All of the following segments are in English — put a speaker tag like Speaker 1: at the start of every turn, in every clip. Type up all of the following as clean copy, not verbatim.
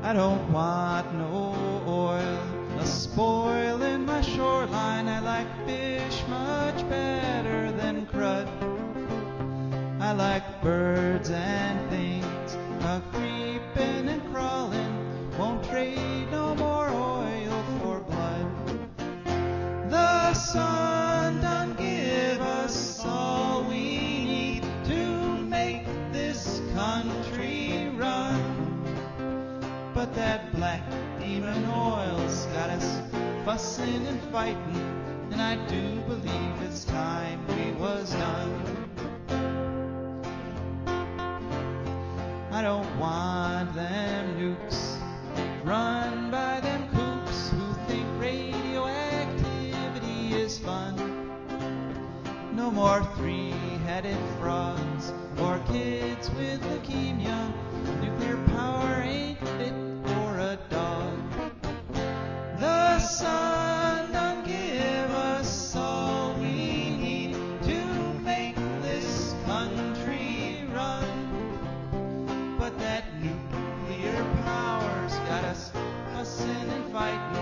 Speaker 1: I don't want no oil, a spoil in my shoreline. I like fish much better than crud. I like birds and things a-creeping and crawling. Won't trade no more oil for blood. The sun done give us all we need to make this country run. But that black demon oil's got us fussing and fighting, and I do believe it's time we was done. I don't want them nukes run by them kooks who think radioactivity is fun. No more three-headed frogs or kids with leukemia. Nuclear power ain't fit for a dog. The sun done give us all we need to make this country run. But that nuclear power's got us fussing and fighting,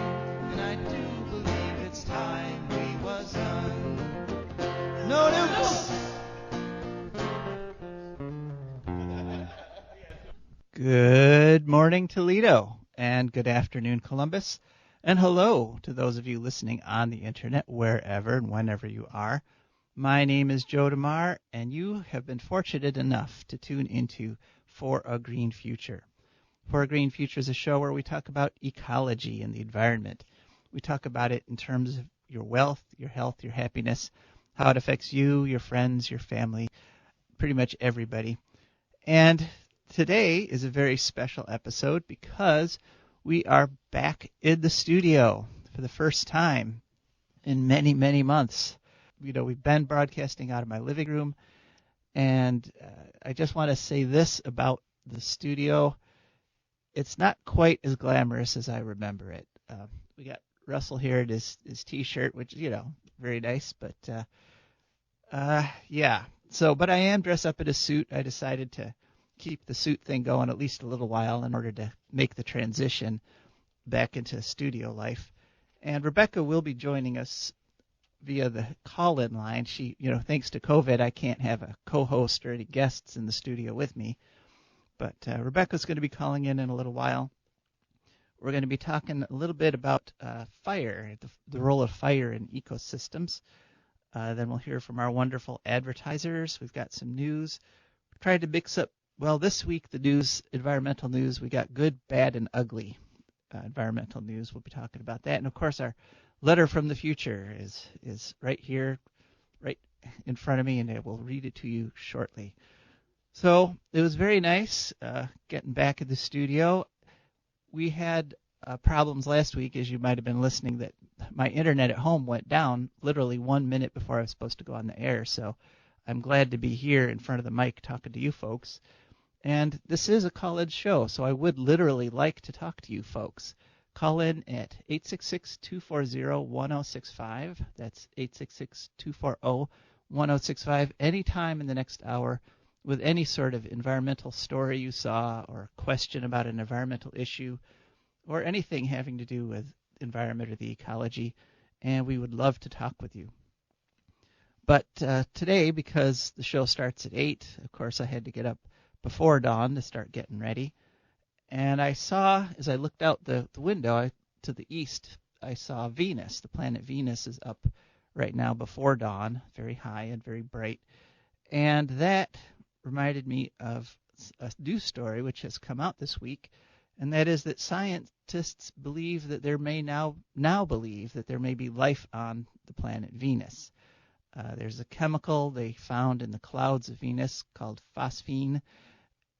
Speaker 1: and I do believe it's time we was done. No nukes! Good morning, Toledo, and good afternoon, Columbus, and hello to those of you listening on the internet, wherever and whenever you are. My name is Joe DeMare, and you have been fortunate enough to tune into For a Green Future. For a Green Future is a show where we talk about ecology and the environment. We talk about it in terms of your wealth, your health, your happiness, how it affects you, your friends, your family, pretty much everybody. And today is a very special episode because we are back in the studio for the first time in many, many months. You know, we've been broadcasting out of my living room, and I just want to say this about the studio. It's not quite as glamorous as I remember it. We got Russell here in his T-shirt, which, you know, very nice, but yeah. So, but I am dressed up in a suit. I decided to keep the suit thing going at least a little while in order to make the transition back into studio life. And Rebecca will be joining us via the call-in line. She, you know, thanks to COVID, I can't have a co-host or any guests in the studio with me. But Rebecca's going to be calling in a little while. We're going to be talking a little bit about fire, the role of fire in ecosystems. Then we'll hear from our wonderful advertisers. We've got some news. We tried to mix up, well, this week the news, environmental news, we got good, bad, and ugly environmental news. We'll be talking about that. And, of course, our letter from the future is right here, right in front of me, and I will read it to you shortly. So it was very nice getting back in the studio. We had problems last week, as you might have been listening, that my internet at home went down literally 1 minute before I was supposed to go on the air. So I'm glad to be here in front of the mic talking to you folks. And this is a call-in show, so I would literally like to talk to you folks. Call in at 866-240-1065. That's 866-240-1065 anytime in the next hour with any sort of environmental story you saw or question about an environmental issue or anything having to do with environment or the ecology, and we would love to talk with you. But today, because the show starts at 8, of course I had to get up before dawn to start getting ready. And I saw, as I looked out the window to the east, I saw Venus. The planet Venus is up right now before dawn, very high and very bright. And that reminded me of a news story which has come out this week, and that is that scientists believe that there may now believe that there may be life on the planet Venus. There's a chemical they found in the clouds of Venus called phosphine,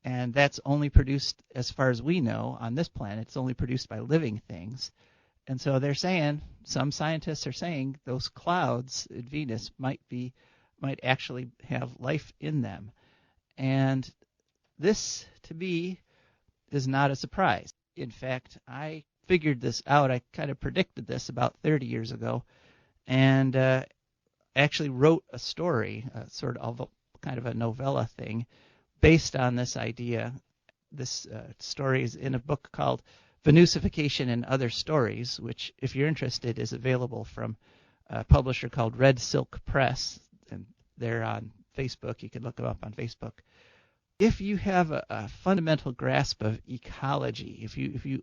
Speaker 1: and that's only produced, as far as we know, on this planet. It's only produced by living things. And so they're saying, some scientists are saying, those clouds at Venus might actually have life in them. And this, to me, is not a surprise. In fact, I figured this out. I kind of predicted this about 30 years ago, and actually wrote a story, sort of kind of a novella thing, based on this idea this story is in a book called Venusification and Other Stories, which, if you're interested, is available from a publisher called Red Silk Press, and they're on Facebook. You can look them up on Facebook. If you have a fundamental grasp of ecology, if you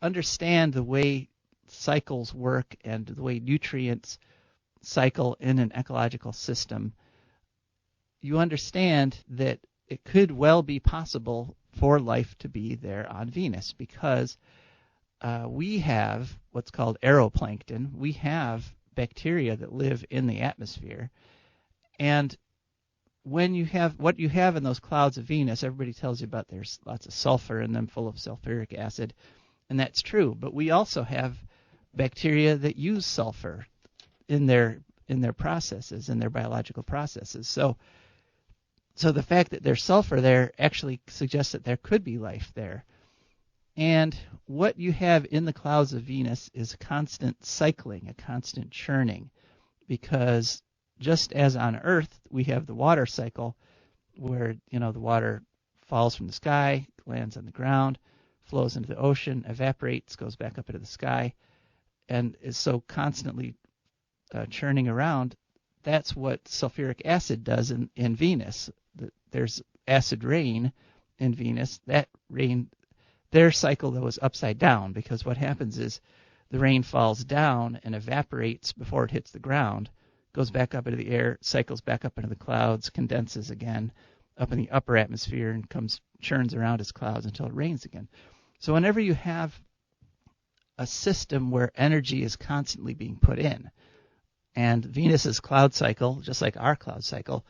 Speaker 1: understand the way cycles work and the way nutrients cycle in an ecological system, you understand that it could well be possible for life to be there on Venus, because we have what's called aeroplankton. We have bacteria that live in the atmosphere. And when you have what you have in those clouds of Venus, everybody tells you about there's lots of sulfur in them, full of sulfuric acid, and that's true. But we also have bacteria that use sulfur in their processes, in their biological processes. So the fact that there's sulfur there actually suggests that there could be life there. And what you have in the clouds of Venus is a constant cycling, a constant churning, because just as on Earth we have the water cycle, where the water falls from the sky, lands on the ground, flows into the ocean, evaporates, goes back up into the sky, and is so constantly churning around. That's what sulfuric acid does in Venus. There's acid rain in Venus. That rain, their cycle though is upside down, because what happens is the rain falls down and evaporates before it hits the ground, goes back up into the air, cycles back up into the clouds, condenses again up in the upper atmosphere, and churns around as clouds until it rains again. So whenever you have a system where energy is constantly being put in, and Venus's cloud cycle, just like our cloud cycle,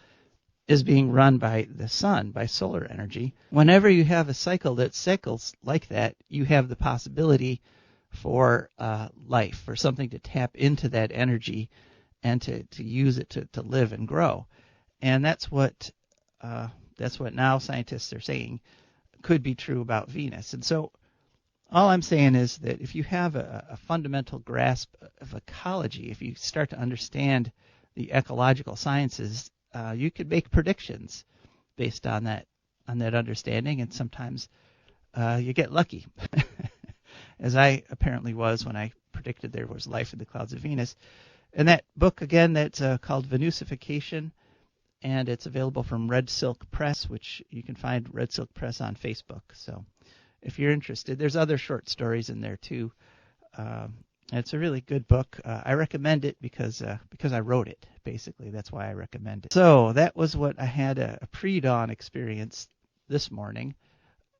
Speaker 1: is being run by the sun, by solar energy. Whenever you have a cycle that cycles like that, you have the possibility for life, for something to tap into that energy and to use it to live and grow. And that's what now scientists are saying could be true about Venus. And so all I'm saying is that if you have a fundamental grasp of ecology, if you start to understand the ecological sciences, you could make predictions based on that understanding, and sometimes you get lucky, as I apparently was when I predicted there was life in the clouds of Venus. And that book, again, that's called Venusification, and it's available from Red Silk Press, which you can find Red Silk Press on Facebook. So if you're interested, there's other short stories in there too. It's a really good book. I recommend it because I wrote it, basically. That's why I recommend it. So that was what I had a pre-dawn experience this morning.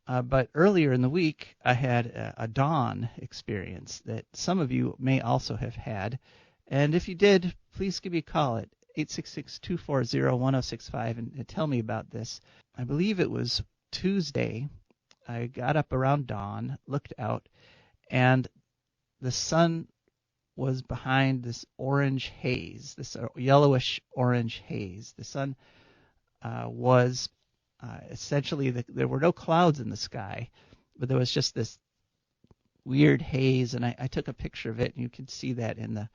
Speaker 1: But earlier in the week, I had a dawn experience that some of you may also have had. And if you did, please give me a call at 866-240-1065 and tell me about this. I believe it was Tuesday. I got up around dawn, looked out, and the sun was behind this orange haze, this yellowish orange haze. The sun was essentially, there were no clouds in the sky, but there was just this weird haze, and I took a picture of it, and you can see that in the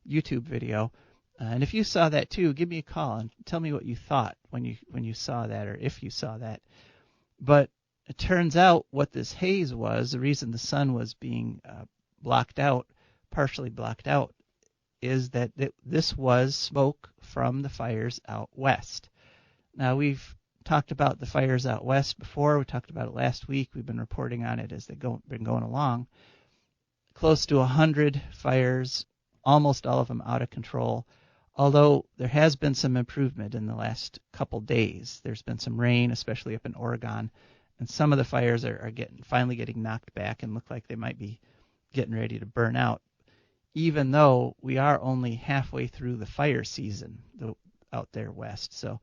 Speaker 1: YouTube video. And if you saw that too, give me a call and tell me what you thought when you saw that, or if you saw that. But it turns out what this haze was, the reason the sun was being partially blocked out, is that this was smoke from the fires out west. Now, we've talked about the fires out west before. We talked about it last week. We've been reporting on it as they've been going along. Close to 100 fires, almost all of them out of control, although there has been some improvement in the last couple days. There's been some rain, especially up in Oregon, and some of the fires are finally getting knocked back and look like they might be getting ready to burn out, even though we are only halfway through the fire season out there west. So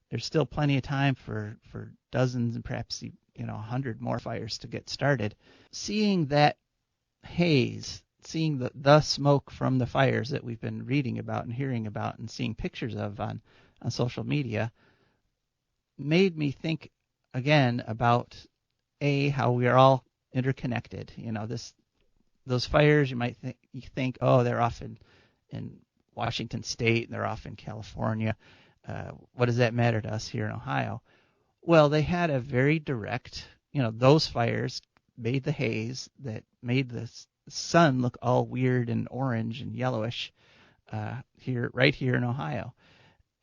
Speaker 1: there's still plenty of time for dozens and perhaps 100 more fires to get started. Seeing that haze, seeing the smoke from the fires that we've been reading about and hearing about and seeing pictures of on social media, made me think again about how we are all interconnected. Those fires, you might think, oh, they're off in Washington State, and they're off in California. What does that matter to us here in Ohio? Well, they had a very direct, those fires made the haze that made the sun look all weird and orange and yellowish right here in Ohio.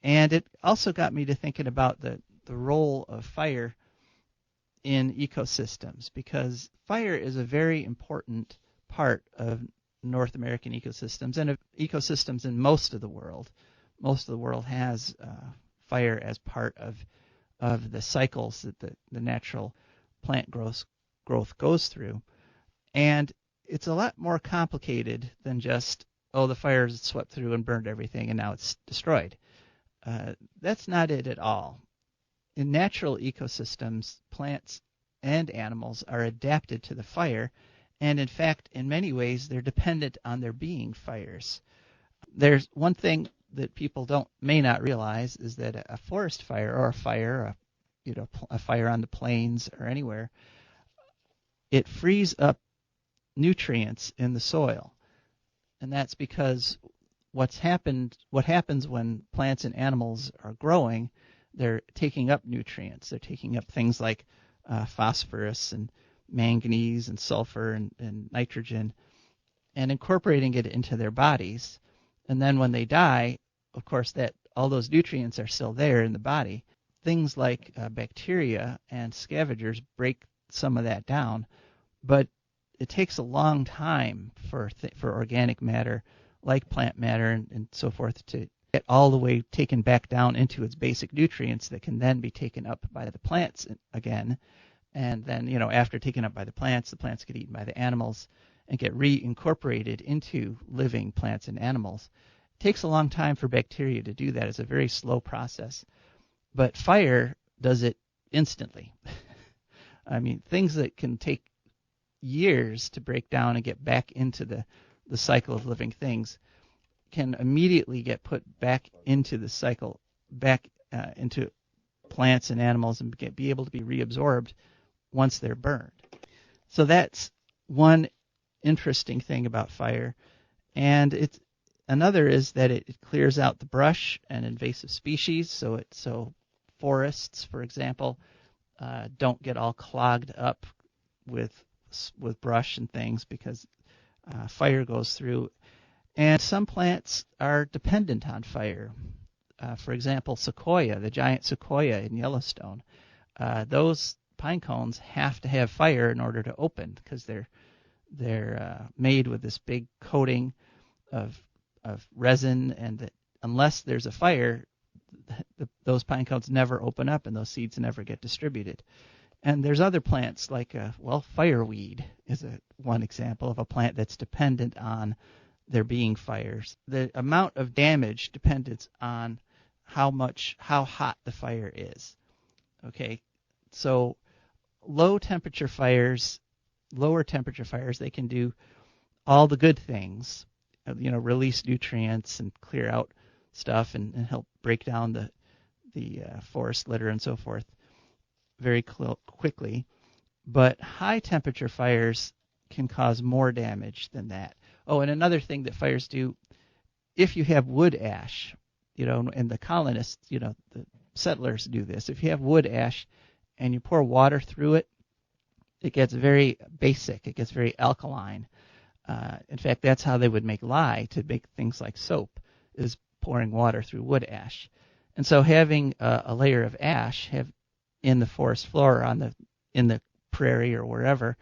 Speaker 1: And it also got me to thinking about the role of fire in ecosystems, because fire is a very important part of North American ecosystems and of ecosystems in most of the world. Most of the world has fire as part of the cycles that the natural plant growth goes through. And it's a lot more complicated than just, the fires swept through and burned everything and now it's destroyed. That's not it at all. In natural ecosystems, plants and animals are adapted to the fire, and in fact, in many ways, they're dependent on there being fires. There's one thing that people may not realize is that a forest fire or a fire, a fire on the plains or anywhere, it frees up nutrients in the soil, and that's because what happens when plants and animals are growing, they're taking up nutrients. They're taking up things like phosphorus and manganese and sulfur and nitrogen and incorporating it into their bodies. And then when they die, of course, that all those nutrients are still there in the body. Things like bacteria and scavengers break some of that down, but it takes a long time for organic matter, like plant matter and so forth, to get all the way taken back down into its basic nutrients that can then be taken up by the plants again. And then, after taken up by the plants get eaten by the animals and get reincorporated into living plants and animals. It takes a long time for bacteria to do that. It's a very slow process. But fire does it instantly. I mean, things that can take years to break down and get back into the cycle of living things can immediately get put back into the cycle, back into plants and animals, and be able to be reabsorbed once they're burned. So that's one interesting thing about fire. And another is that it clears out the brush and invasive species. So forests, for example, don't get all clogged up with brush and things because fire goes through. And some plants are dependent on fire. For example, sequoia, the giant sequoia in Yellowstone. Those pine cones have to have fire in order to open because they're made with this big coating of resin, and that unless there's a fire, those pine cones never open up and those seeds never get distributed. And there's other plants like, fireweed is one example of a plant that's dependent on there being fires. The amount of damage depends on how hot the fire is. Okay, so lower temperature fires, they can do all the good things, release nutrients and clear out stuff and help break down the forest litter and so forth very quickly. But high temperature fires can cause more damage than that. Oh, and another thing that fires do, if you have wood ash, and the colonists, the settlers do this. If you have wood ash and you pour water through it, it gets very basic. It gets very alkaline. In fact, that's how they would make lye to make things like soap, is pouring water through wood ash. And so having a layer of ash in the forest floor or in the prairie or wherever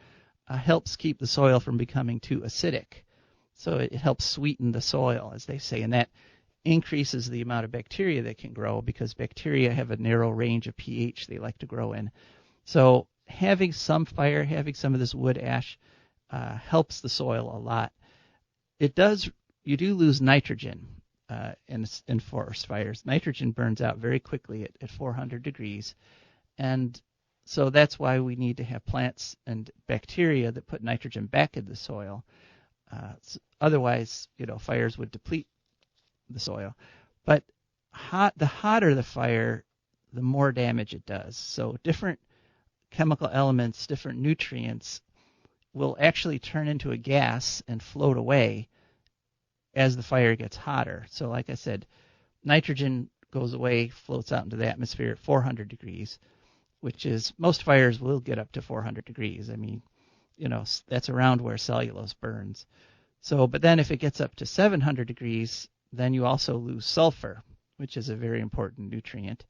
Speaker 1: helps keep the soil from becoming too acidic. So it helps sweeten the soil, as they say, and that increases the amount of bacteria that can grow because bacteria have a narrow range of pH they like to grow in. So having some fire, having some of this wood ash helps the soil a lot. You do lose nitrogen in forest fires. Nitrogen burns out very quickly at 400 degrees. And so that's why we need to have plants and bacteria that put nitrogen back in the soil. Otherwise, fires would deplete the soil. But the hotter the fire, the more damage it does. So different chemical elements, different nutrients will actually turn into a gas and float away as the fire gets hotter. So like I said, nitrogen goes away, floats out into the atmosphere at 400 degrees. which is most fires will get up to 400 degrees. I mean, that's around where cellulose burns. So, but then if it gets up to 700 degrees, then you also lose sulfur, which is a very important nutrient.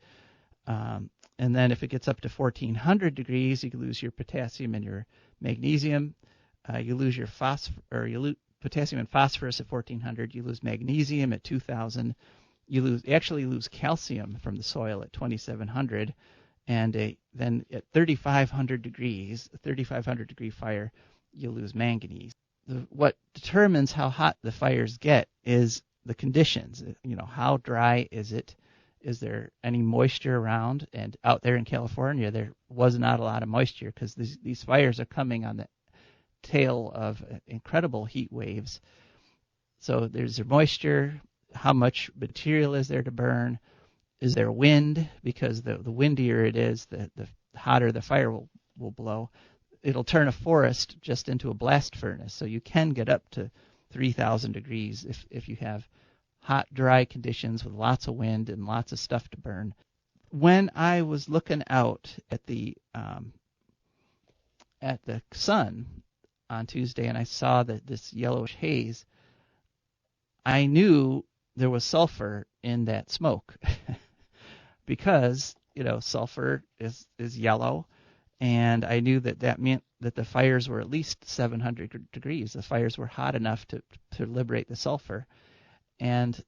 Speaker 1: And then if it gets up to 1400 degrees, you lose your potassium and your magnesium. You lose your potassium and phosphorus at 1400. You lose magnesium at 2000. You actually lose calcium from the soil at 2700. And then at 3500 degrees, a 3500 degree fire, you lose manganese. What determines how hot the fires get is the conditions. How dry is it? Is there any moisture around? And out there in California, there was not a lot of moisture because these fires are coming on the tail of incredible heat waves. So there's moisture. How much material is there to burn? Is there wind? Because the windier it is, the hotter the fire will blow. It'll turn a forest just into a blast furnace. So you can get up to 3,000 degrees if you have hot, dry conditions with lots of wind and lots of stuff to burn. When I was looking out at the sun on Tuesday and I saw this yellowish haze, I knew there was sulfur in that smoke because sulfur is yellow, and I knew that meant that the fires were at least 700 degrees. The fires were hot enough to liberate the sulfur. And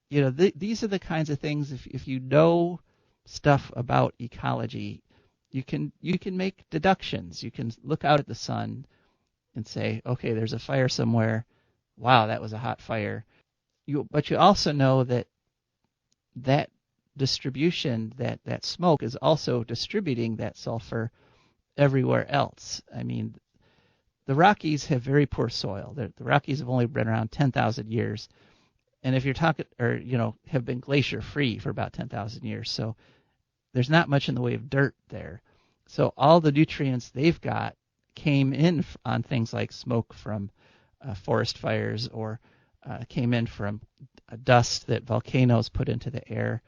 Speaker 1: these are the kinds of things, if you know stuff about ecology, you can make deductions. You can look out at the sun and say, okay, there's a fire somewhere. Wow, that was a hot fire. But you also know that distribution, that smoke is also distributing that sulfur everywhere else. I mean, the Rockies have very poor soil. The Rockies have only been around 10,000 years. And if you're talking, or, have been glacier free for about 10,000 years. So there's not much in the way of dirt there. So all the nutrients they've got came in on things like smoke from forest fires, or came in from dust that volcanoes put into the air.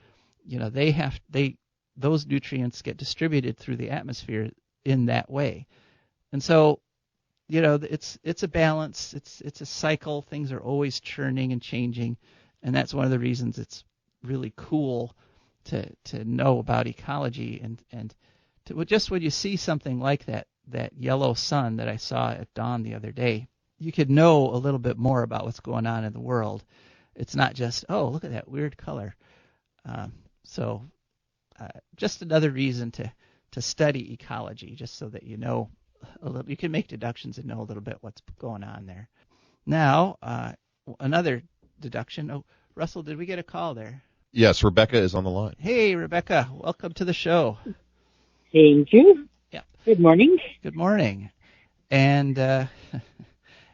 Speaker 1: Those nutrients get distributed through the atmosphere in that way. And so, it's a balance. It's a cycle. Things are always churning and changing, and that's one of the reasons it's really cool to know about ecology and just when you see something like that yellow sun that I saw at dawn the other day, you could know a little bit more about what's going on in the world. It's not just, oh, look at that weird color. So just another reason to study ecology, just so that you know a little. You can make deductions and know a little bit what's going on there. Now, another deduction. Oh, Russell, did we get a call there?
Speaker 2: Yes, Rebecca is on the line.
Speaker 1: Hey, Rebecca, welcome to the show.
Speaker 3: Thank you.
Speaker 1: Yeah.
Speaker 3: Good morning.
Speaker 1: Good morning. And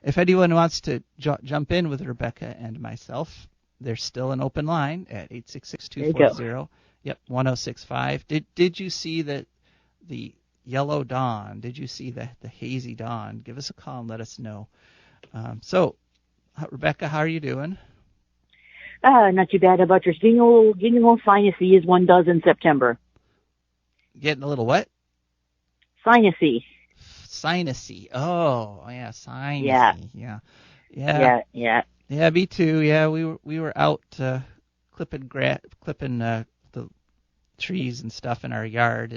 Speaker 1: if anyone wants to jump in with Rebecca and myself, there's still an open line at 866-240. Yep, 1065. Did you see the yellow dawn? Did you see the hazy dawn? Give us a call and let us know. So, Rebecca, how are you doing?
Speaker 3: Not too bad. About your getting a little sinusy as one does in September.
Speaker 1: Getting a little what?
Speaker 3: Sinusy.
Speaker 1: Sinusy. Oh, yeah, sinusy. Yeah. Yeah, me too. Yeah, we were out clipping the trees and stuff in our yard,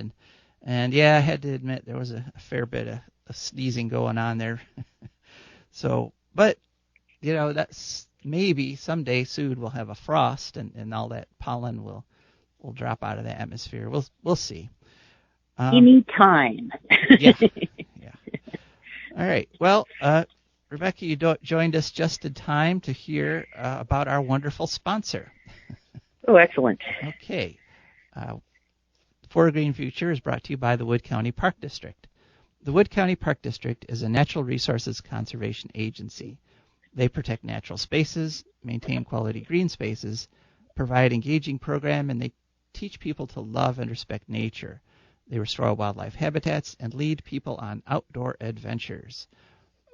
Speaker 1: and yeah, I had to admit there was a fair bit of sneezing going on there. So, but that's maybe someday soon we'll have a frost and all that pollen will drop out of the atmosphere. We'll see.
Speaker 3: You need time.
Speaker 1: Yeah. All right. Well, Rebecca, you joined us just in time to hear about our wonderful sponsor.
Speaker 3: Oh, excellent.
Speaker 1: Okay. For a Green Future is brought to you by the Wood County Park District. The Wood County Park District is a natural resources conservation agency. They protect natural spaces, maintain quality green spaces, provide engaging program, and they teach people to love and respect nature. They restore wildlife habitats and lead people on outdoor adventures.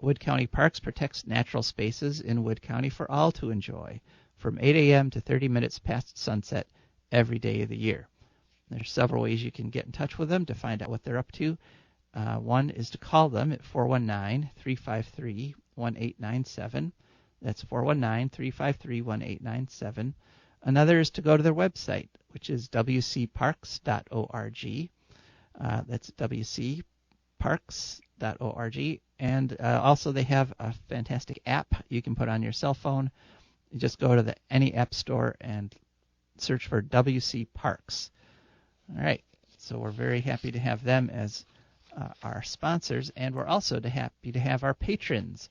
Speaker 1: Wood County Parks protects natural spaces in Wood County for all to enjoy, from 8 a.m. to 30 minutes past sunset every day of the year. There's several ways you can get in touch with them to find out what they're up to. One is to call them at 419-353-1897. That's 419-353-1897. Another is to go to their website, which is wcparks.org. That's wcparks.org. And also they have a fantastic app you can put on your cell phone. You just go to any app store and search for WC Parks. All right, so we're very happy to have them as our sponsors, and we're also happy to have our patrons.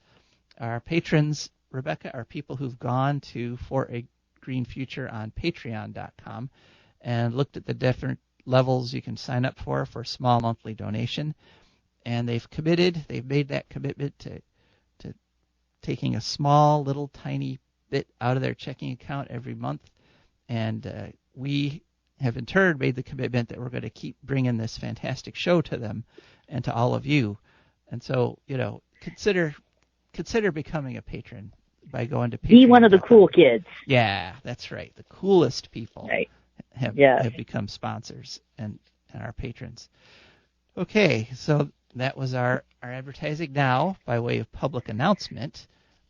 Speaker 1: Our patrons, Rebecca, are people who've gone to For a Green Future on Patreon.com and looked at the different levels you can sign up for a small monthly donation, and they've made that commitment to taking a small little tiny bit out of their checking account every month, and we have in turn made the commitment that we're going to keep bringing this fantastic show to them and to all of you. And so, consider becoming a patron by going to Patreon.
Speaker 3: Be one of the cool kids.
Speaker 1: Yeah, that's right. The coolest people have become sponsors and our patrons. Okay, so that was our advertising. Now, by way of public announcement,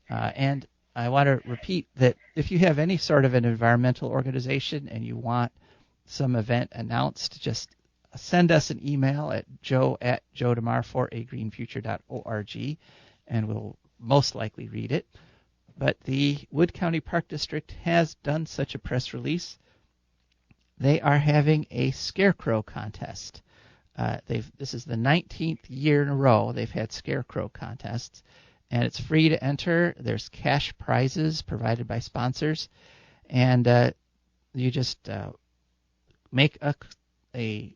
Speaker 1: and I want to repeat that if you have any sort of an environmental organization and you want some event announced, just send us an email at joe@joedemare4agreenfuture.org, and we'll most likely read it. But the Wood County Park District has done such a press release. They are having a scarecrow contest. This is the 19th year in a row they've had scarecrow contests, and it's free to enter. There's cash prizes provided by sponsors, and you just make a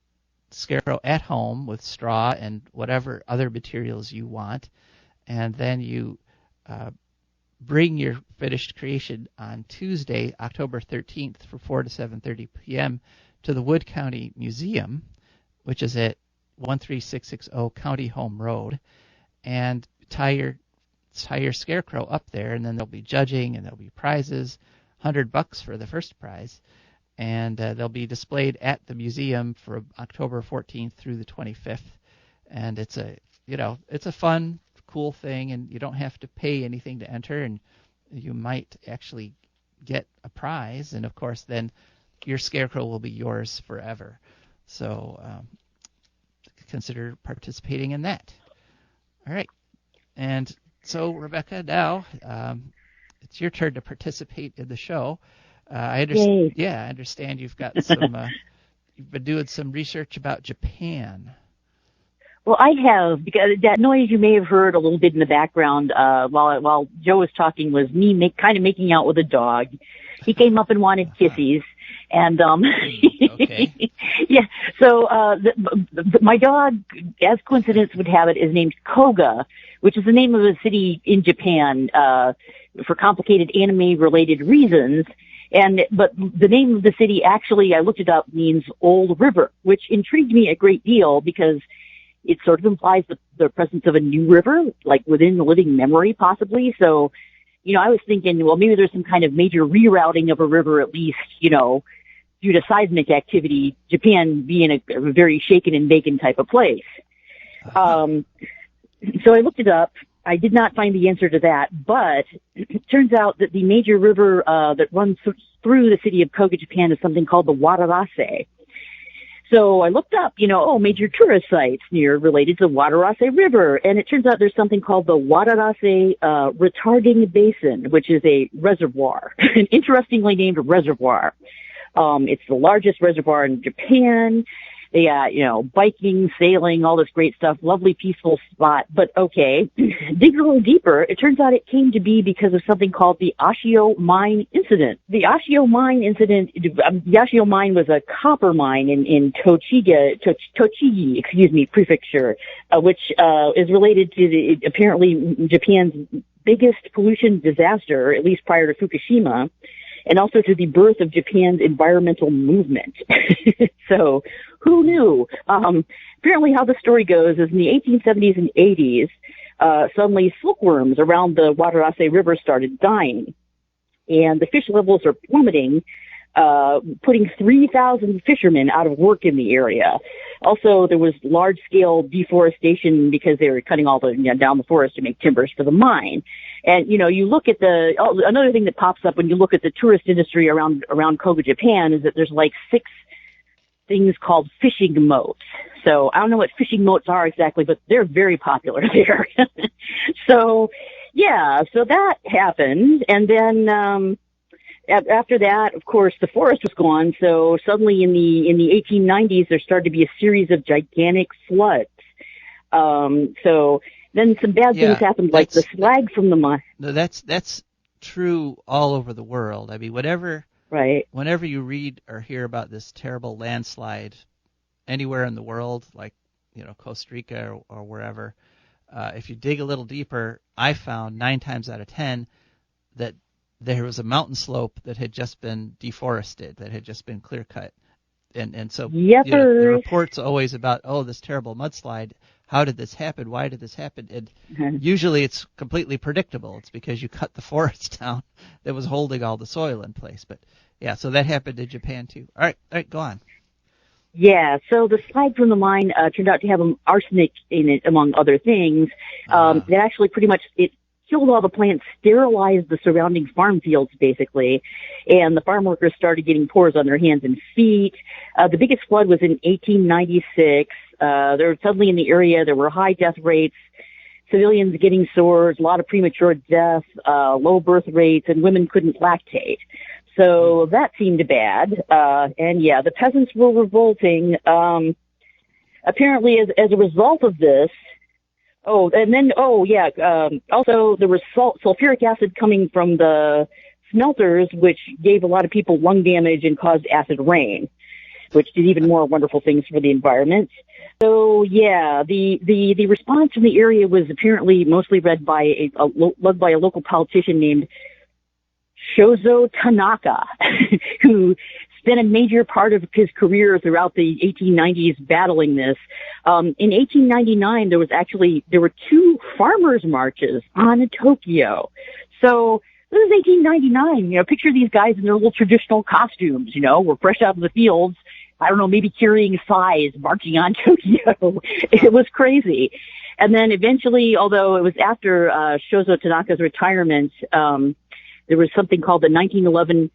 Speaker 1: scarecrow at home with straw and whatever other materials you want, and then you bring your finished creation on Tuesday, October 13th, from 4 to 7:30 p.m. to the Wood County Museum, which is at 13660 County Home Road, and tie your scarecrow up there, and then there'll be judging and there'll be prizes, $100 for the first prize, and they'll be displayed at the museum from October 14th through the 25th. And it's a fun, cool thing, and you don't have to pay anything to enter, and you might actually get a prize, and of course then your scarecrow will be yours forever. So consider participating in that. All right, and so Rebecca, now it's your turn to participate in the show. I understand you've got some. You've been doing some research about Japan.
Speaker 3: Well, I have, because that noise you may have heard a little bit in the background while Joe was talking was me kind of making out with a dog. He came up and wanted kissies, and
Speaker 1: Okay.
Speaker 3: yeah. So my dog, as coincidence would have it, is named Koga, which is the name of a city in Japan for complicated anime-related reasons. But the name of the city, actually, I looked it up, means Old River, which intrigued me a great deal because it sort of implies the presence of a new river, like within the living memory, possibly. So, I was thinking, well, maybe there's some kind of major rerouting of a river, at least, due to seismic activity, Japan being a very shaken and bacon type of place. So I looked it up. I did not find the answer to that, but it turns out that the major river that runs through the city of Koga, Japan, is something called the Watarase. So I looked up, major tourist sites related to the Watarase River, and it turns out there's something called the Watarase Retarding Basin, which is a reservoir, an interestingly named reservoir. It's the largest reservoir in Japan. They got, biking, sailing, all this great stuff. Lovely, peaceful spot. But okay, dig a little deeper. It turns out it came to be because of something called the Ashio mine incident. The Ashio mine was a copper mine in Tochigi, prefecture, which is related to apparently Japan's biggest pollution disaster, at least prior to Fukushima, and also to the birth of Japan's environmental movement. So, who knew? Apparently how the story goes is in the 1870s and 80s, suddenly silkworms around the Watarase River started dying. And the fish levels are plummeting putting 3,000 fishermen out of work in the area. Also, there was large-scale deforestation because they were cutting all down the forest to make timbers for the mine. And, you look at another thing that pops up when you look at the tourist industry around Koga, Japan, is that there's like 6 things called fishing moats. So I don't know what fishing moats are exactly, but they're very popular there. So that happened. And then, after that, of course, the forest was gone. So suddenly in the 1890s, there started to be a series of gigantic floods. So then some bad things happened, like the slag from the mine.
Speaker 1: No, that's true all over the world. I mean, whenever you read or hear about this terrible landslide anywhere in the world, like Costa Rica or wherever, if you dig a little deeper, I found 9 times out of 10 that there was a mountain slope that had just been deforested, that had just been clear cut, and so the reports always about this terrible mudslide. How did this happen? Why did this happen? And usually it's completely predictable. It's because you cut the forest down that was holding all the soil in place. But so that happened in Japan too. All right, go on.
Speaker 3: Yeah, so the slag from the mine turned out to have arsenic in it, among other things. That actually pretty much it killed all the plants, sterilized the surrounding farm fields, basically, and the farm workers started getting pores on their hands and feet. The biggest flood was in 1896. Suddenly in the area, there were high death rates, civilians getting sores, a lot of premature death, low birth rates, and women couldn't lactate. So that seemed bad. The peasants were revolting. Apparently, as a result of this, also there was sulfuric acid coming from the smelters, which gave a lot of people lung damage and caused acid rain, which did even more wonderful things for the environment. So the response from the area was apparently mostly led by a local politician named Shozo Tanaka, who spent a major part of his career throughout the 1890s battling this. In 1899, there were 2 farmers' marches on Tokyo. So this is 1899. Picture these guys in their little traditional costumes. We're fresh out of the fields. I don't know, maybe carrying size, marching on Tokyo. It was crazy. And then eventually, although it was after Shozo Tanaka's retirement, there was something called the 1911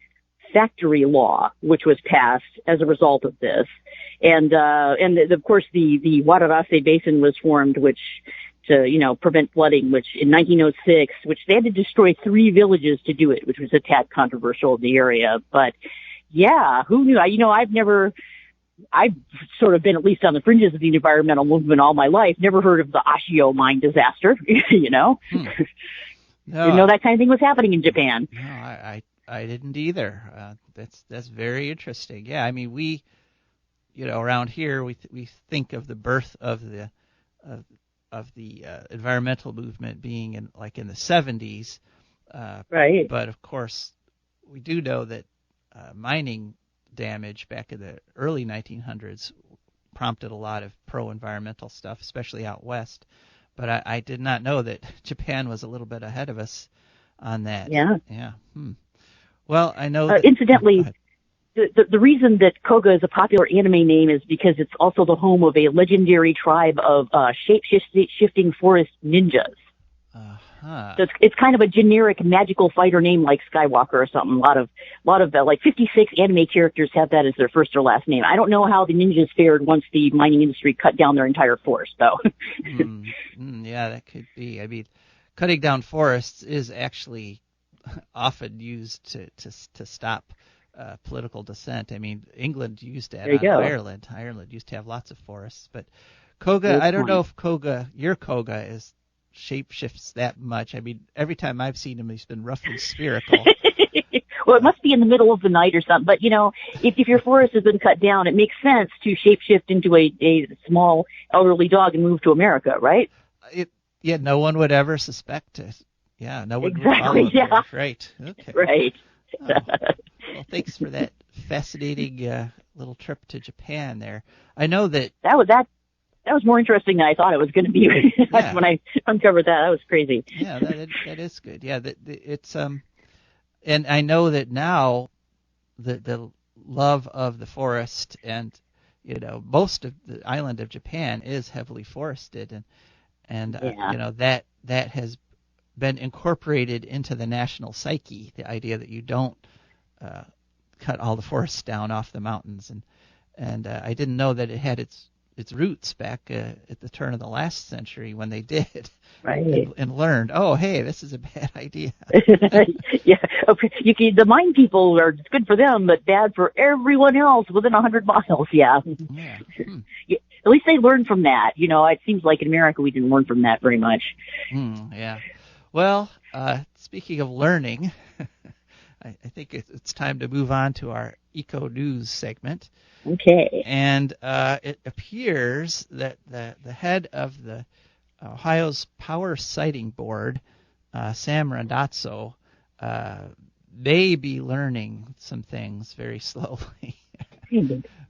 Speaker 3: Factory Law, which was passed as a result of this. And of course, the Wadarase Basin was formed, which to, prevent flooding, which in 1906, which they had to destroy 3 villages to do it, which was a tad controversial in the area. But who knew? I've sort of been at least on the fringes of the environmental movement all my life. Never heard of the Ashio mine disaster, No, didn't know that kind of thing was happening in Japan.
Speaker 1: No, I didn't either. That's very interesting. Yeah, I mean, we, around here we think of the birth of the environmental movement being in the 70s.
Speaker 3: Right.
Speaker 1: But of course, we do know that mining damage back in the early 1900s prompted a lot of pro-environmental stuff, especially out west. But I did not know that Japan was a little bit ahead of us on that.
Speaker 3: Yeah.
Speaker 1: Yeah. Well, I know that,
Speaker 3: incidentally, the reason that Koga is a popular anime name is because it's also the home of a legendary tribe of shape-shifting forest ninjas. So it's kind of a generic magical fighter name like Skywalker or something. A lot of 56 anime characters have that as their first or last name. I don't know how the ninjas fared once the mining industry cut down their entire forest, though.
Speaker 1: Yeah, that could be. I mean, cutting down forests is actually often used to stop political dissent. I mean, England used that on Ireland. Ireland used to have lots of forests, but Koga, I don't know if your Koga is shapeshifts that much. I mean, every time I've seen him, he's been roughly spherical.
Speaker 3: Well, it must be in the middle of the night or something. But, if your forest has been cut down, it makes sense to shapeshift into a small elderly dog and move to America, right?
Speaker 1: No one would ever suspect it. Yeah, no one would follow it. Right. Okay.
Speaker 3: Right.
Speaker 1: Well, thanks for that fascinating little trip to Japan there. I know that...
Speaker 3: That was more interesting than I thought it was going to be. When I uncovered that was crazy.
Speaker 1: Yeah, that is good. Yeah, it's and I know that now the love of the forest, and most of the island of Japan is heavily forested, and that has been incorporated into the national psyche, the idea that you don't cut all the forests down off the mountains, and I didn't know that it had its roots back at the turn of the last century when they did,
Speaker 3: right?
Speaker 1: And learned, oh, hey, this is a bad idea.
Speaker 3: Yeah, the mine people are good for them, but bad for everyone else within 100 miles. Yeah.
Speaker 1: Yeah.
Speaker 3: Yeah, at least they learned from that. It seems like in America we didn't learn from that very much.
Speaker 1: Yeah. Well, speaking of learning, I think it's time to move on to our Eco News segment.
Speaker 3: Okay.
Speaker 1: And it appears that the head of the Ohio's Power Siting Board, Sam Randazzo, may be learning some things very slowly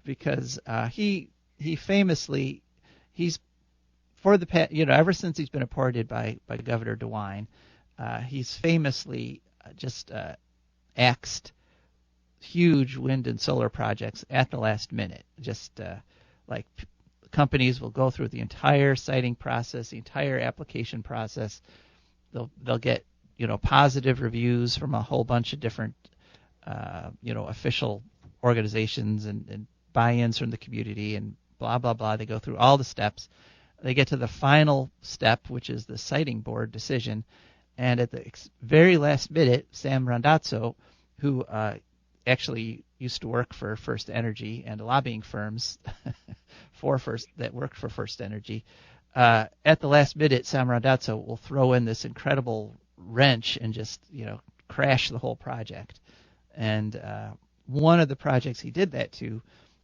Speaker 1: because he famously, he's for the past, ever since he's been appointed by Governor DeWine, he's famously just axed huge wind and solar projects at the last minute. Just like companies will go through the entire siting process, the entire application process. They'll get positive reviews from a whole bunch of different official organizations and buy-ins from the community and blah blah blah. They go through all the steps. They get to the final step, which is the siting board decision, and at the very last minute, Sam Randazzo, who actually used to work for First Energy and lobbying firms that worked for First Energy. At the last minute, Sam Randazzo will throw in this incredible wrench and just crash the whole project. And one of the projects he did that to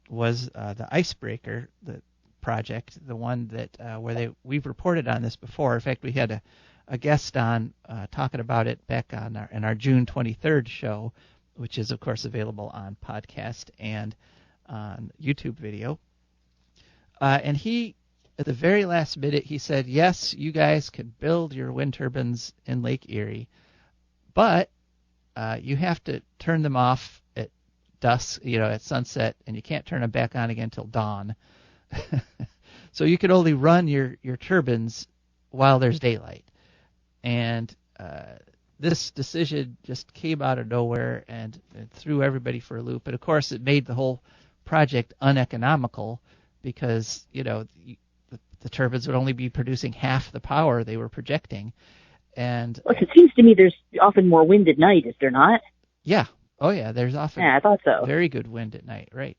Speaker 1: was the Icebreaker, the project, the one that where we've reported on this before. In fact, we had a guest on talking about it back in our June 23rd show, which is, of course, available on podcast and on YouTube video. And he, at the very last minute, he said, yes, you guys can build your wind turbines in Lake Erie, but you have to turn them off at dusk, at sunset, and you can't turn them back on again till dawn. So you can only run your turbines while there's daylight. And this decision just came out of nowhere and threw everybody for a loop. And, of course, it made the whole project uneconomical because, the turbines would only be producing half the power they were projecting. And
Speaker 3: it seems to me there's often more wind at night, is there not?
Speaker 1: Yeah. Oh, yeah. There's often
Speaker 3: I thought so.
Speaker 1: Very good wind at night, right.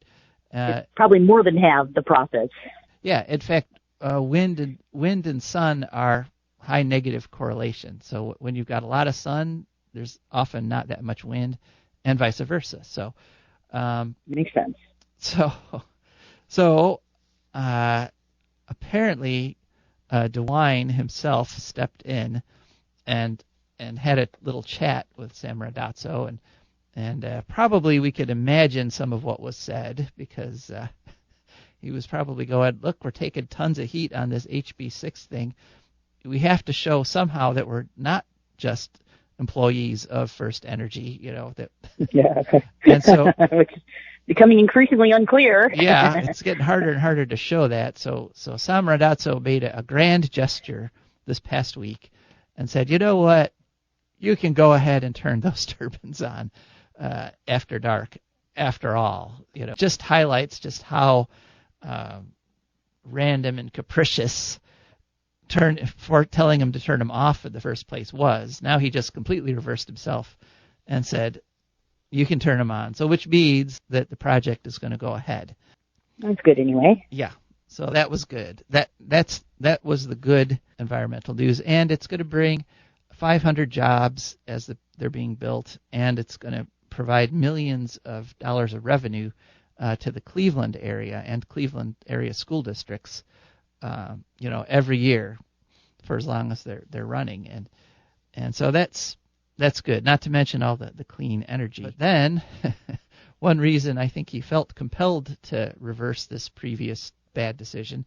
Speaker 3: It's probably more than half the profits.
Speaker 1: Yeah. In fact, wind and sun are high negative correlation. So when you've got a lot of sun, there's often not that much wind, and vice versa. So
Speaker 3: makes sense.
Speaker 1: So apparently DeWine himself stepped in and had a little chat with Sam Randazzo, and probably we could imagine some of what was said because he was probably going, look, we're taking tons of heat on this HB6 thing. We have to show somehow that we're not just employees of First Energy, that.
Speaker 3: Yeah.
Speaker 1: And so
Speaker 3: it's becoming increasingly unclear.
Speaker 1: Yeah, it's getting harder and harder to show that. So Sam Randazzo made a grand gesture this past week and said, you know what, you can go ahead and turn those turbines on after dark. After all, just highlights just how random and capricious for telling him to turn them off in the first place was. Now he just completely reversed himself and said, you can turn them on. So which means that the project is going to go ahead.
Speaker 3: That's good anyway.
Speaker 1: Yeah. So that was good. That was the good environmental news, and it's going to bring 500 jobs as they're being built, and it's going to provide millions of dollars of revenue to the Cleveland area and Cleveland area school districts, every year for as long as they're running, and so that's good. Not to mention all the clean energy. But then, one reason I think he felt compelled to reverse this previous bad decision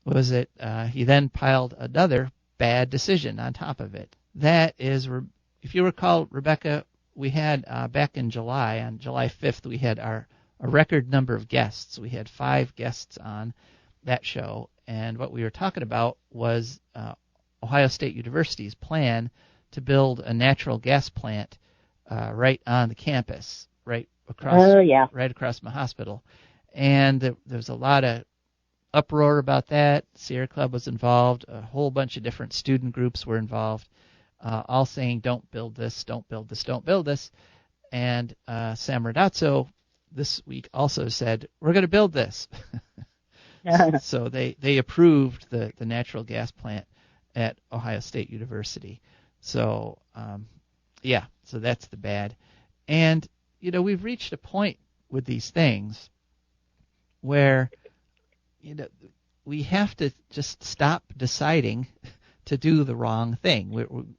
Speaker 1: was that he then piled another bad decision on top of it. That is, if you recall, Rebecca, we had back in July, on July 5th, we had a record number of guests. We had 5 guests on that show, and what we were talking about was Ohio State University's plan to build a natural gas plant right on the campus, right across my hospital. And there's a lot of uproar about that. Sierra Club was involved. A whole bunch of different student groups were involved, all saying, don't build this, don't build this, don't build this. And Sam Randazzo this week also said, we're going to build this. So they approved the natural gas plant at Ohio State University. So, so that's the bad. And, we've reached a point with these things where, we have to just stop deciding to do the wrong thing.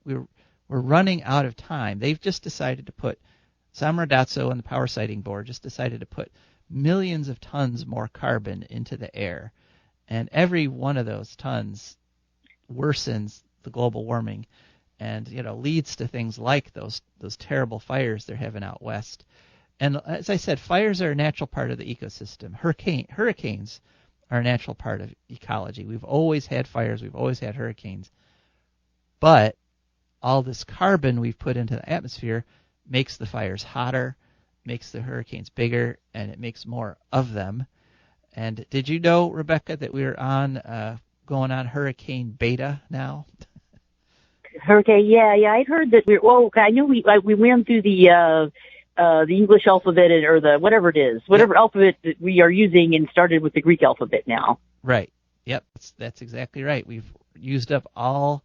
Speaker 1: We're running out of time. They've just decided to put, Sam Randazzo and the Power Siting Board just decided to put millions of tons more carbon into the air. And every one of those tons worsens the global warming and, leads to things like those terrible fires they're having out west. And as I said, fires are a natural part of the ecosystem. Hurricanes are a natural part of ecology. We've always had fires. We've always had hurricanes. But all this carbon we've put into the atmosphere makes the fires hotter, makes the hurricanes bigger, and it makes more of them. And did you know, Rebecca, that we're going on Hurricane Beta now?
Speaker 3: Hurricane, yeah. I'd heard that I knew we went through the English alphabet or the whatever it is, whatever alphabet that we are using, and started with the Greek alphabet now.
Speaker 1: Right. Yep. That's exactly right. We've used up all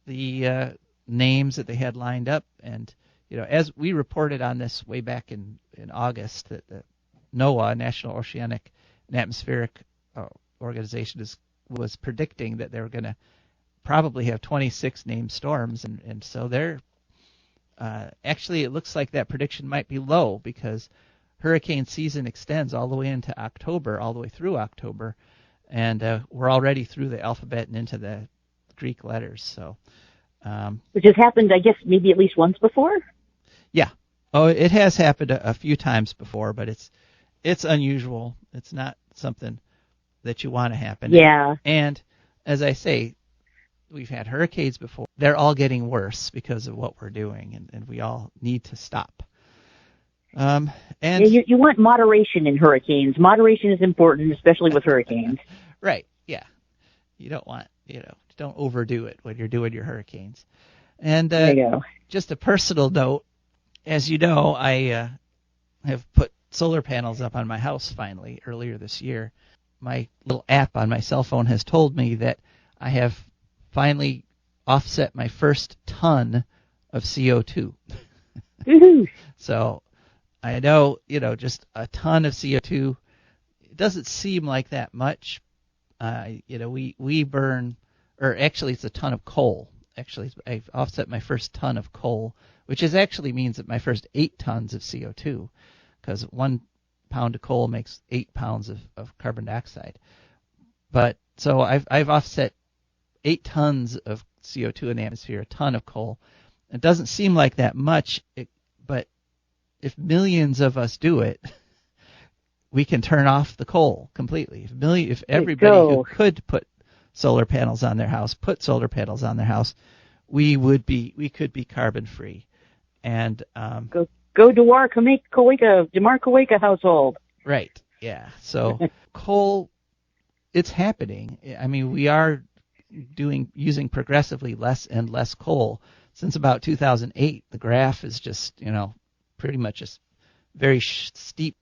Speaker 1: the names that they had lined up, and as we reported on this way back in August, that the NOAA, National Oceanic and Atmospheric Organization, was predicting that they were going to probably have 26 named storms, and so they're actually, it looks like that prediction might be low because hurricane season extends all the way into October, all the way through October, and we're already through the alphabet and into the Greek letters. So,
Speaker 3: which has happened, I guess, maybe at least once before.
Speaker 1: Yeah. Oh, it has happened a few times before, but it's unusual. It's not something that you want to happen.
Speaker 3: Yeah.
Speaker 1: And as I say, we've had hurricanes before. They're all getting worse because of what we're doing, and we all need to stop. And
Speaker 3: you want moderation in hurricanes. Moderation is important, especially with hurricanes.
Speaker 1: Right. Yeah. You don't want, don't overdo it when you're doing your hurricanes. And
Speaker 3: there you go.
Speaker 1: Just a personal note, as you know, I have put solar panels up on my house finally earlier this year. My little app on my cell phone has told me that I have finally offset my first ton of CO2. So I know, just a ton of CO2, it doesn't seem like that much. We burn, or actually it's a ton of coal. Actually, I've offset my first ton of coal, which actually means that my first 8 tons of CO2, because 1 pound of coal makes 8 pounds of carbon dioxide. But so I've offset 8 tons of CO2 in the atmosphere, a ton of coal. It doesn't seem like that much, but if millions of us do it, we can turn off the coal completely. If everybody who could put solar panels on their house put solar panels on their house, we could be carbon free. And
Speaker 3: go DeMare Koga household.
Speaker 1: Right. Yeah. So coal, it's happening. I mean, we are using progressively less and less coal since about 2008. The graph is just, pretty much a very steep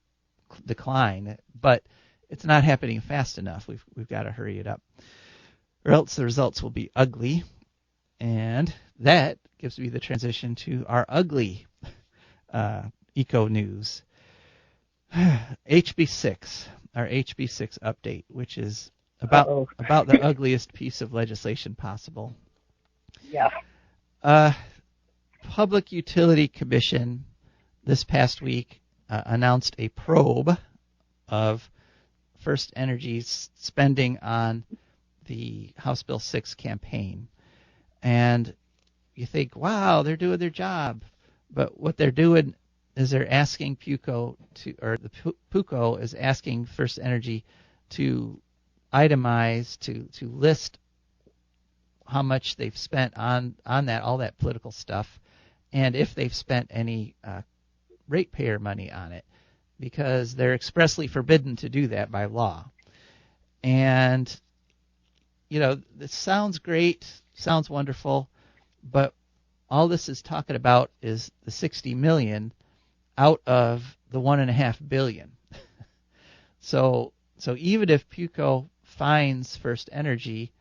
Speaker 1: decline, but it's not happening fast enough. We've got to hurry it up, or else the results will be ugly. And that gives me the transition to our ugly eco news. HB6, our HB6 update, which is about the ugliest piece of legislation possible.
Speaker 3: Yeah.
Speaker 1: Public Utility Commission this past week announced a probe of First Energy's spending on the House Bill 6 campaign. And you think, wow, they're doing their job. But what they're doing is they're asking PUCO is asking First Energy to itemize, to list how much they've spent on that, all that political stuff, and if they've spent any ratepayer money on it, because they're expressly forbidden to do that by law. And, this sounds great, sounds wonderful, but all this is talking about is the $60 million out of the $1.5 billion. So even if PUCO fines First Energy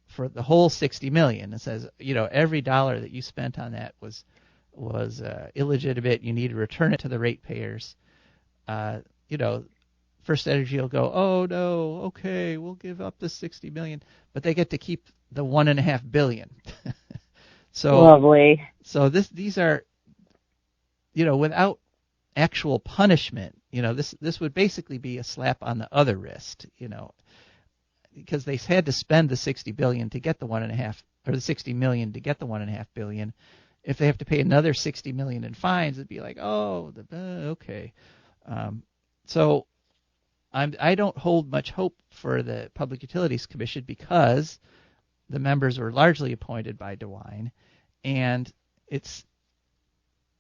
Speaker 1: for the whole $60 million and says, every dollar that you spent on that was illegitimate, you need to return it to the ratepayers, First Energy will go, oh no, okay, we'll give up the $60 million, but they get to keep the $1.5 billion. So
Speaker 3: lovely.
Speaker 1: So these are, without actual punishment, this would basically be a slap on the other wrist, because they had to spend the $60 billion to get the 1.5, or the $60 million to get the $1.5 billion. If they have to pay another $60 million in fines, it'd be like, oh, okay. So I don't hold much hope for the Public Utilities Commission, because the members were largely appointed by DeWine, and it's,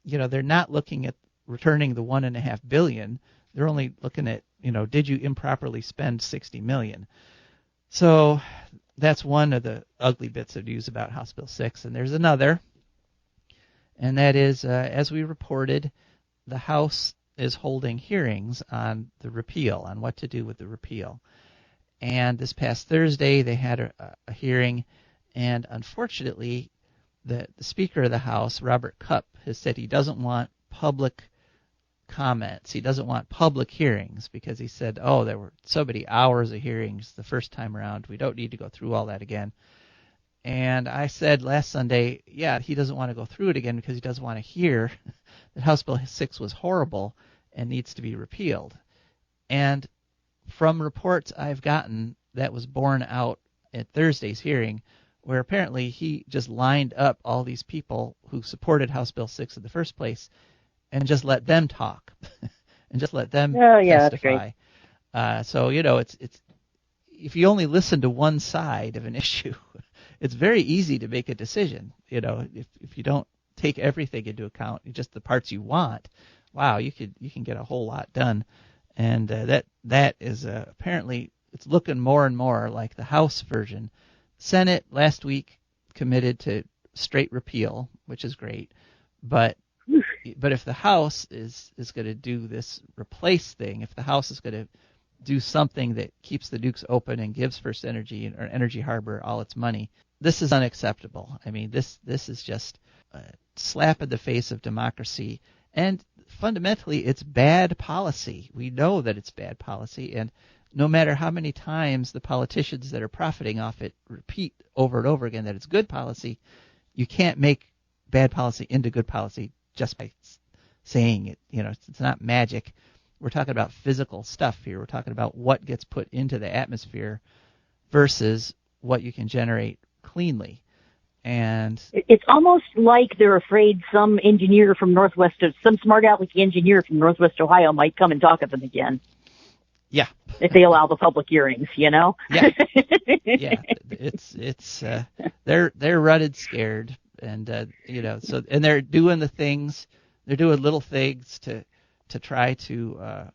Speaker 1: they're not looking at returning the $1.5 billion. They're only looking at, did you improperly spend $60 million? So that's one of the ugly bits of news about House Bill 6. And there's another, and that is, as we reported, the House is holding hearings on the repeal, on what to do with the repeal. And this past Thursday, they had a hearing, and unfortunately, the Speaker of the House, Robert Cupp, has said he doesn't want public comments. He doesn't want public hearings, because he said, there were so many hours of hearings the first time around. We don't need to go through all that again. And I said last Sunday, he doesn't want to go through it again because he doesn't want to hear that House Bill 6 was horrible and needs to be repealed. And from reports I've gotten, that was borne out at Thursday's hearing, where apparently he just lined up all these people who supported House Bill 6 in the first place and just let them talk and just let them testify. So, it's if you only listen to one side of an issue, it's very easy to make a decision. If you don't take everything into account, just the parts you want, wow, you can get a whole lot done. And that is apparently, it's looking more and more like the House version. Senate last week committed to straight repeal, which is great, but if the House is going to do this replace thing, if the House is going to do something that keeps the nukes open and gives First Energy or Energy Harbor all its money, this is unacceptable. I mean, this is just a slap in the face of democracy, and fundamentally, it's bad policy. We know that it's bad policy, and no matter how many times the politicians that are profiting off it repeat over and over again that it's good policy, you can't make bad policy into good policy just by saying it. It's not magic. We're talking about physical stuff here. We're talking about what gets put into the atmosphere versus what you can generate cleanly. And
Speaker 3: it's almost like they're afraid some smart aleck engineer from Northwest Ohio might come and talk at them again.
Speaker 1: Yeah.
Speaker 3: If they allow the public hearings,
Speaker 1: Yeah. Yeah. It's they're rutted scared, and so, and they're doing little things to try to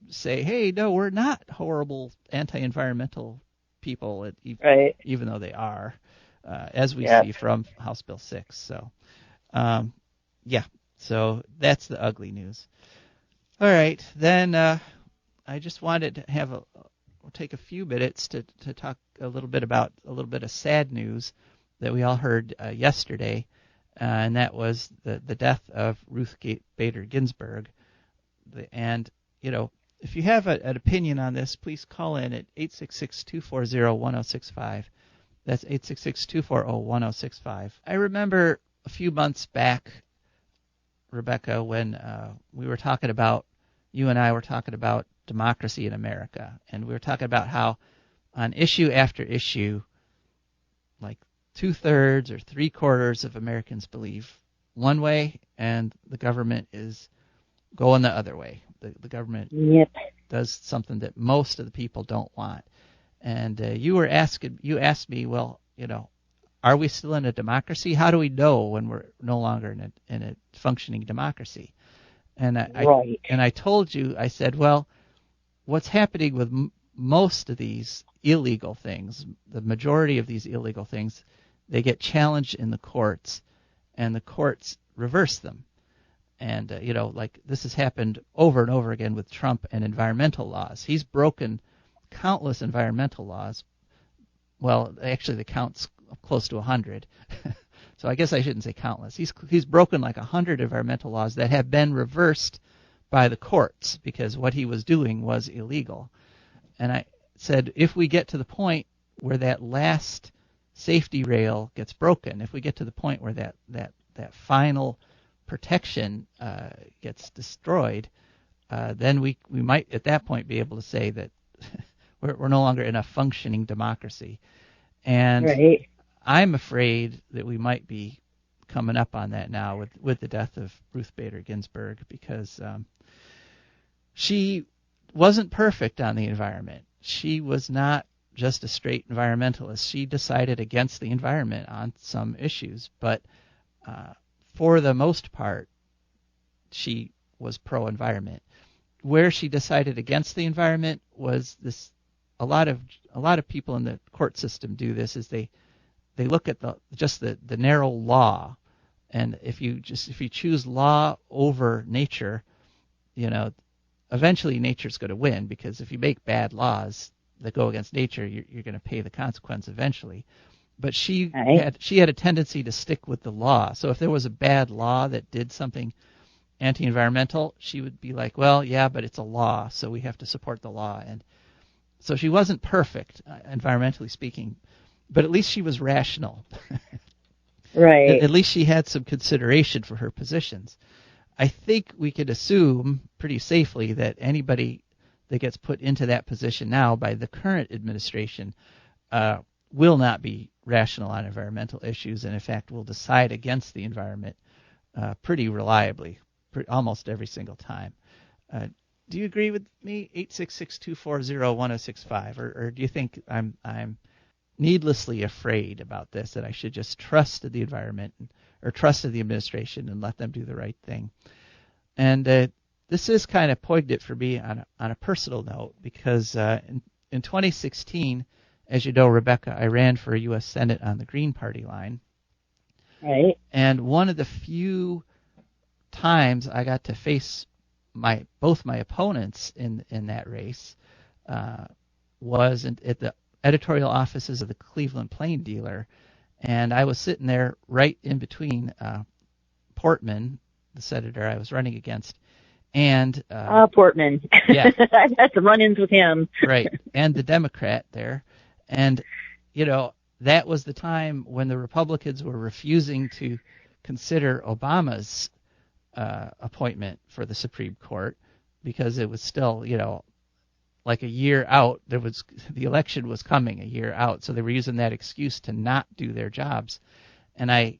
Speaker 1: say, hey, no, we're not horrible anti-environmental people,
Speaker 3: right,
Speaker 1: even though they are, as we see from House Bill 6. So so that's the ugly news. All right, then I just wanted to take a few minutes to talk a little bit about a little bit of sad news that we all heard yesterday, and that was the death of Ruth Bader Ginsburg. And if you have an opinion on this, please call in at 866-240-1065. That's 866-240-1065. I remember a few months back, Rebecca, when you and I were talking about democracy in America, and we were talking about how on issue after issue, like 2/3 or 3/4 of Americans believe one way, and the government is going the other way. The government
Speaker 3: Yep.
Speaker 1: does something that most of the people don't want. And you asked me, well, are we still in a democracy? How do we know when we're no longer in a functioning democracy? And
Speaker 3: Right.
Speaker 1: I told you, I said, well, what's happening with most of these illegal things, the majority of these illegal things, they get challenged in the courts, and the courts reverse them. And, like this has happened over and over again with Trump and environmental laws. He's broken countless environmental laws. Well, actually, the count's close to 100. So I guess I shouldn't say countless. He's broken like 100 environmental laws that have been reversed by the courts because what he was doing was illegal. And I said, if we get to the point where that last safety rail gets broken, if we get to the point where that final protection gets destroyed, then we might at that point be able to say that we're no longer in a functioning democracy. And
Speaker 3: Right.
Speaker 1: I'm afraid that we might be coming up on that now with the death of Ruth Bader Ginsburg, because she wasn't perfect on the environment. She was not just a straight environmentalist. She decided against the environment on some issues, but for the most part, she was pro-environment. Where she decided against the environment was this. A lot of people in the court system do this. Is they look at the narrow law, and if you choose law over nature, eventually nature's going to win, because if you make bad laws that go against nature, you're going to pay the consequence eventually. But she had a tendency to stick with the law. So if there was a bad law that did something anti-environmental, she would be like, well, yeah, but it's a law, so we have to support the law. And so she wasn't perfect, environmentally speaking, but at least she was rational.
Speaker 3: Right.
Speaker 1: At least she had some consideration for her positions. I think we could assume pretty safely that anybody that gets put into that position now by the current administration will not be rational on environmental issues, and in fact will decide against the environment pretty reliably, almost every single time. Do you agree with me? 866-240-1065, or do you think I'm needlessly afraid about this, that I should just trust the environment or trust the administration and let them do the right thing? And this is kind of poignant for me on a personal note, because in 2016, as you know, Rebecca, I ran for a U.S. Senate on the Green Party line.
Speaker 3: Right.
Speaker 1: And one of the few times I got to face both my opponents in that race was at the editorial offices of the Cleveland Plain Dealer, and I was sitting there right in between Portman, the senator I was running against, and
Speaker 3: Portman.
Speaker 1: Yeah.
Speaker 3: I've had some run-ins with him.
Speaker 1: Right, and the Democrat there. And that was the time when the Republicans were refusing to consider Obama's appointment for the Supreme Court, because it was still, like a year out. The election was coming a year out, so they were using that excuse to not do their jobs. And I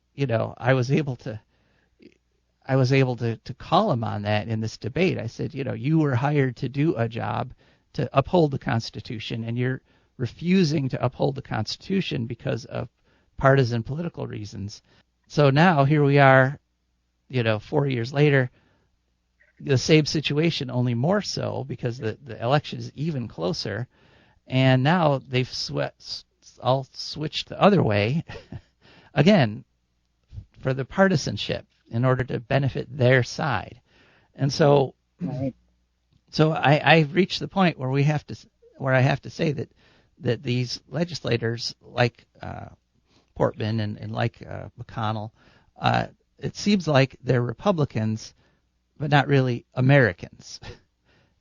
Speaker 1: was able to call him on that in this debate. I said, you were hired to do a job to uphold the Constitution, and you're refusing to uphold the Constitution because of partisan political reasons. So now here we are, 4 years later, the same situation, only more so, because the election is even closer, and now they've all switched the other way again for the partisanship in order to benefit their side. And so, I've reached the point where I have to say that these legislators like Portman and like McConnell, it seems like they're Republicans, but not really Americans.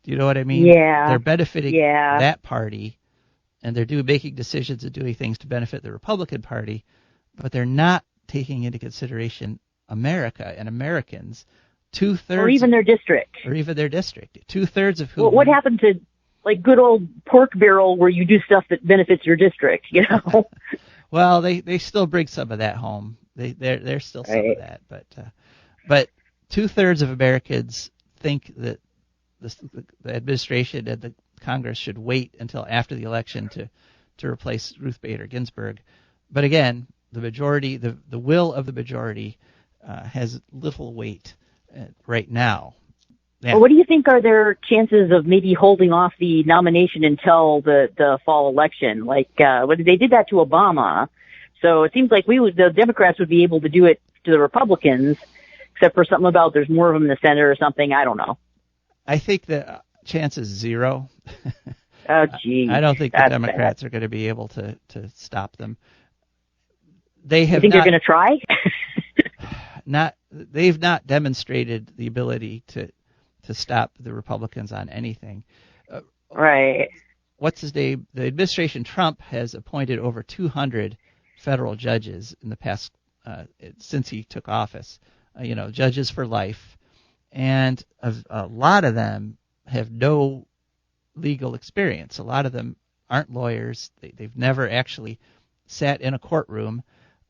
Speaker 1: Do you know what I mean?
Speaker 3: Yeah.
Speaker 1: They're benefiting that party, and they're making decisions and doing things to benefit the Republican Party, but they're not taking into consideration America and Americans. 2/3,
Speaker 3: or even their district.
Speaker 1: 2/3 of whom.
Speaker 3: Well, what happened to like good old pork barrel, where you do stuff that benefits your district?
Speaker 1: Well, they still bring some of that home. There's still some of that, but But 2/3 of Americans think that the administration and the Congress should wait until after the election to replace Ruth Bader Ginsburg. But again, the majority, the will of the majority, has little weight right now. Yeah.
Speaker 3: Well, what do you think are their chances of maybe holding off the nomination until the fall election? Like, they did that to Obama. So it seems like the Democrats would be able to do it to the Republicans, except for something about there's more of them in the Senate or something. I don't know.
Speaker 1: I think the chance is 0.
Speaker 3: Oh, geez.
Speaker 1: I don't think the Democrats are going to be able to stop them. They have.
Speaker 3: You think they're going to try?
Speaker 1: They've not demonstrated the ability to stop the Republicans on anything.
Speaker 3: Right.
Speaker 1: What's his name? The administration Trump has appointed over 200 federal judges in the past since he took office. Judges for life, and a lot of them have no legal experience. A lot of them aren't lawyers. They've never actually sat in a courtroom,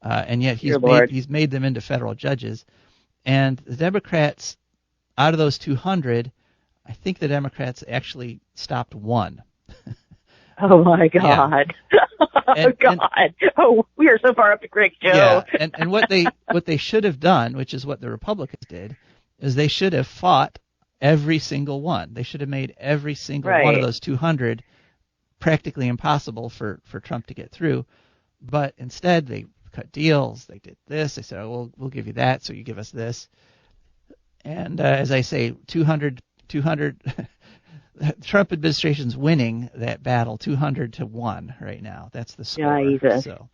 Speaker 1: and yet he's made them into federal judges. And the Democrats, out of those 200, I think the Democrats actually stopped 1.
Speaker 3: Oh my God! Yeah. We are so far up the creek, Joe.
Speaker 1: Yeah, and what they should have done, which is what the Republicans did, is they should have fought every single one. They should have made every single one of those 200 practically impossible for Trump to get through. But instead, they cut deals. They did this. They said, "Oh, we'll give you that, so you give us this." And as I say, 200. The Trump administration's winning that battle 200-1 right now. That's the score.
Speaker 3: Jesus.
Speaker 1: So,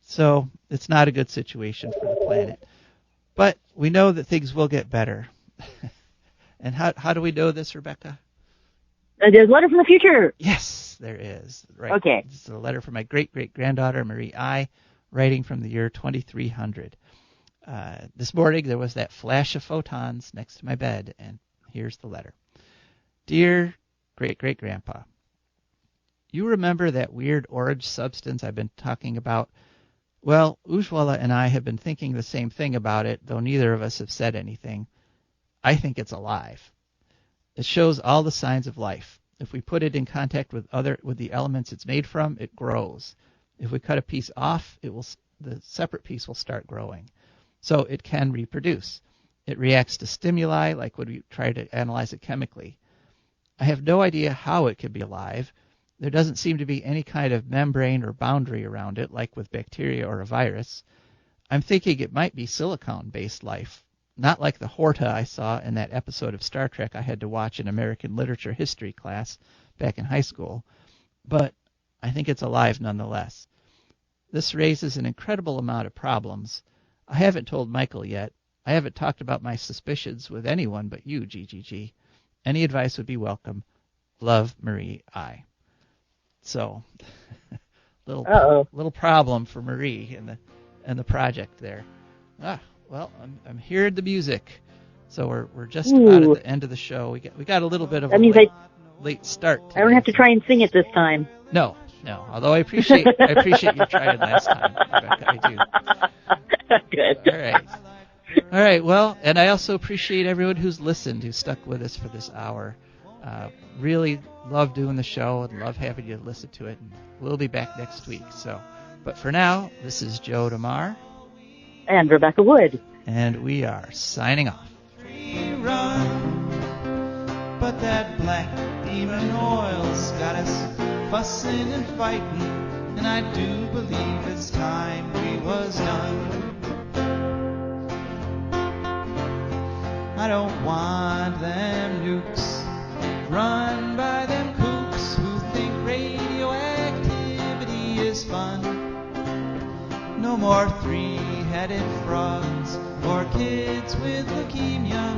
Speaker 1: So it's not a good situation for the planet. But we know that things will get better. And how do we know this, Rebecca?
Speaker 3: There's a letter from the future.
Speaker 1: Yes, there is. Right.
Speaker 3: Okay.
Speaker 1: This is a letter from my great-great-granddaughter, Marie I., writing from the year 2300. This morning there was that flash of photons next to my bed, and here's the letter. Dear great-great-grandpa, you remember that weird orange substance I've been talking about? Well, Ujwala and I have been thinking the same thing about it, though neither of us have said anything. I think it's alive. It shows all the signs of life. If we put it in contact with the elements it's made from, it grows. If we cut a piece off, the separate piece will start growing. So it can reproduce. It reacts to stimuli like when we try to analyze it chemically. I have no idea how it could be alive. There doesn't seem to be any kind of membrane or boundary around it, like with bacteria or a virus. I'm thinking it might be silicon-based life, not like the Horta I saw in that episode of Star Trek I had to watch in American literature history class back in high school. But I think it's alive nonetheless. This raises an incredible amount of problems. I haven't told Michael yet. I haven't talked about my suspicions with anyone but you, GGG. Any advice would be welcome. Love, Marie I. So, little problem for Marie and the project there. Well, I'm hearing the music, so we're just about at the end of the show. We got a little bit of late start.
Speaker 3: I don't have to try and sing it this time.
Speaker 1: No. Although I appreciate you trying last time, Rebecca. I do.
Speaker 3: Good.
Speaker 1: All right. Well, and I also appreciate everyone who's listened, who stuck with us for this hour. Really love doing the show and love having you listen to it. And we'll be back next week. But for now, this is Joe DeMare
Speaker 3: and Rebecca Wood,
Speaker 1: and we are signing off. But that black demon oil's got us fussing and fighting, and I do believe it's time we was done. I don't want them nukes run by them kooks who think radioactivity is fun. No more three-headed frogs or kids with leukemia.